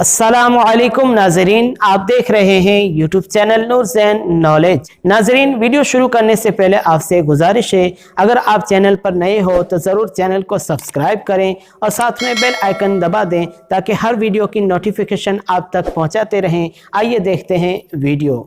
अस्सलामु अलैकुम नाजरीन, आप देख रहे हैं यूट्यूब चैनल नूर ज़ैन नॉलेज। नाजरीन, वीडियो शुरू करने से पहले आपसे गुजारिश है, अगर आप चैनल पर नए हो तो ज़रूर चैनल को सब्सक्राइब करें और साथ में बेल आइकन दबा दें ताकि हर वीडियो की नोटिफिकेशन आप तक पहुंचाते रहें। आइए देखते हैं वीडियो।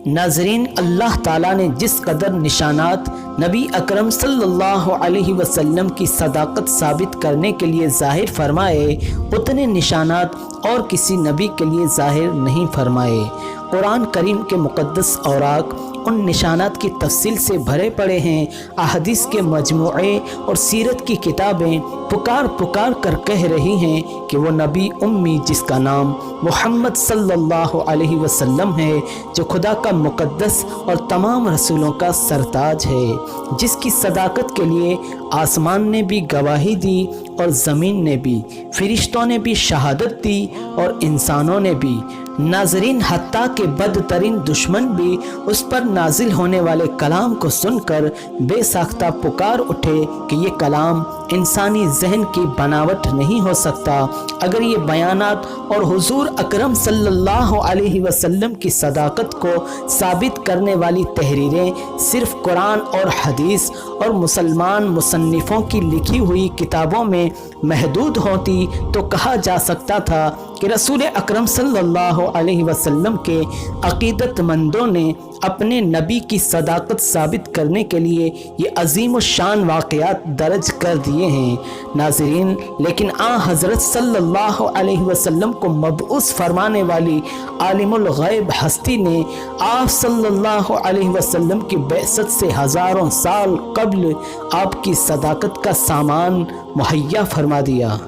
नाजरीन, अल्लाह ताला ने जिस कदर निशानात नबी अकरम सल्लल्लाहु अलैहि वसल्लम की सदाकत साबित करने के लिए ज़ाहिर फरमाए, उतने निशानात और किसी नबी के लिए ज़ाहिर नहीं फरमाए। कुरान करीम के मुक़द्दस औराक उन निशानात की तफसील से भरे पड़े हैं। अहदीस के मजमूए और सीरत की किताबें पुकार पुकार कर कह रही हैं कि वो नबी उम्मी जिसका नाम मोहम्मद सल्लल्लाहु अलैहि वसल्लम है, जो खुदा का मुक़द्दस और तमाम रसूलों का सरताज है, जिसकी सदाकत के लिए आसमान ने भी गवाही दी और ज़मीन ने भी, फरिश्तों ने भी शहादत दी और इंसानों ने भी। नाजरीन, हत्ता के बदतरीन दुश्मन भी उस पर नाजिल होने वाले कलाम को सुनकर बेसाख्ता पुकार उठे कि ये कलाम इंसानी जहन की बनावट नहीं हो सकता। अगर ये बयानात और हुजूर अकरम सल्लल्लाहु अलैहि वसल्लम की सदाकत को साबित करने वाली तहरीरें सिर्फ कुरान और हदीस और मुसलमान मुसन्निफों की लिखी हुई किताबों में महदूद होती तो कहा जा सकता था कि रसूल अकरम सल्लल्लाहु अलैहि वसल्लम के अकीदतमंदों ने अपने नबी की सदाकत साबित करने के लिए ये अजीम शान वाक़यात दर्ज कर दिए हैं। नाज़रीन, लेकिन हज़रत सल्लल्लाहु अलैहि वसल्लम को मबऊस फरमाने वाली आलिमुल गैब हस्ती ने आप सल्लल्लाहु अलैहि वसल्लम की बेअसत से हज़ारों साल कब्ल आपकी सदाकत का सामान मुहैया फरमा दिया।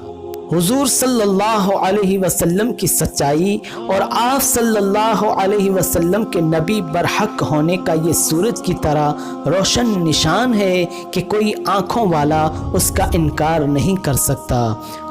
हुजूर सल्लल्लाहु अलैहि वसल्लम की सच्चाई और आप सल्लल्लाहु अलैहि वसल्लम के नबी बरहक होने का ये सूरज की तरह रोशन निशान है कि कोई आँखों वाला उसका इनकार नहीं कर सकता।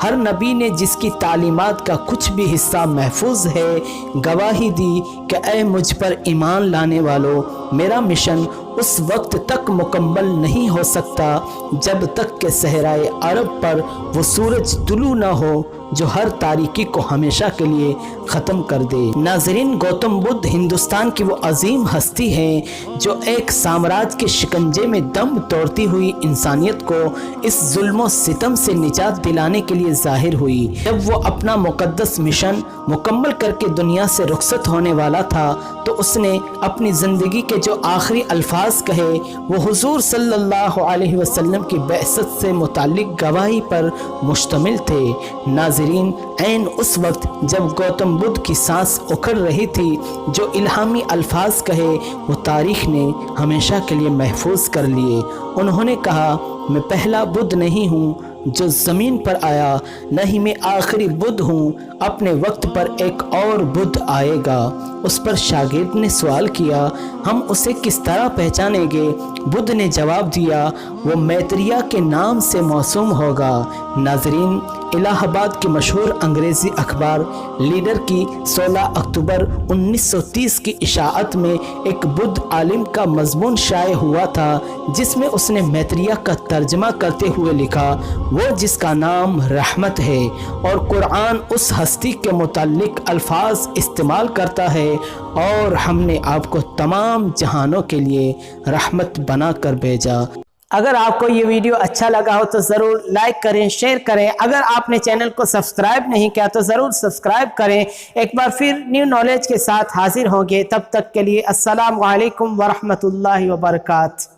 हर नबी ने जिसकी तालीमात का कुछ भी हिस्सा महफूज है, गवाही दी कि ऐ मुझ पर ईमान लाने वालों, मेरा मिशन उस वक्त तक मुकम्मल नहीं हो सकता जब तक कि सहराए अरब पर वो सूरज तुलू न हो जो हर तारीकी को हमेशा के लिए ख़त्म कर दे। नाजरीन, गौतम बुद्ध हिंदुस्तान की वो अजीम हस्ती है जो एक साम्राज्य के शिकंजे में दम तोड़ती हुई इंसानियत को इस जुल्म सितम से निजात दिलाने के लिए जाहिर हुई। जब वो अपना मुकद्दस मिशन मुकम्मल करके दुनिया से रुखसत होने वाला था तो उसने अपनी ज़िंदगी के जो आखिरी अल्फाज कहे वो हुजूर सल्लल्लाहु अलैहि वसल्लम की बेअसत से मुताल्लिक गवाही पर मुश्तमिल थे। नाज़रीन, ऐन उस वक्त जब गौतम बुद्ध की सांस उखड़ रही थी, जो इल्हामी अल्फाज कहे वो तारीख ने हमेशा के लिए महफूज कर लिए। उन्होंने कहा, मैं पहला बुद्ध नहीं हूँ जो ज़मीन पर आया, न ही मैं आखिरी बुद्ध हूँ, अपने वक्त पर एक और बुद्ध आएगा। उस पर शागिर्द ने सवाल किया, हम उसे किस तरह पहचानेंगे? बुद्ध ने जवाब दिया, वो मैत्रेय के नाम से मौसूम होगा। नाजरीन, इलाहाबाद की मशहूर अंग्रेज़ी अखबार लीडर की 16 अक्टूबर 1930 की इशाअत में एक बुद्ध आलिम का मजमून शाये हुआ था, जिसमें उसने मैत्रेय का तर्जमा करते हुए लिखा, वो जिसका नाम रहमत है, और कुरान उस हस्ती के मुताल्लिक अल्फाज इस्तेमाल करता है, और हमने आपको तमाम जहानों के लिए रहमत बना कर भेजा। अगर आपको ये वीडियो अच्छा लगा हो तो ज़रूर लाइक करें, शेयर करें। अगर आपने चैनल को सब्सक्राइब नहीं किया तो ज़रूर सब्सक्राइब करें। एक बार फिर न्यू नॉलेज के साथ हाजिर होंगे, तब तक के लिए अस्सलामु अलैकुम वरहमतुल्लाहि वबरकातुहू।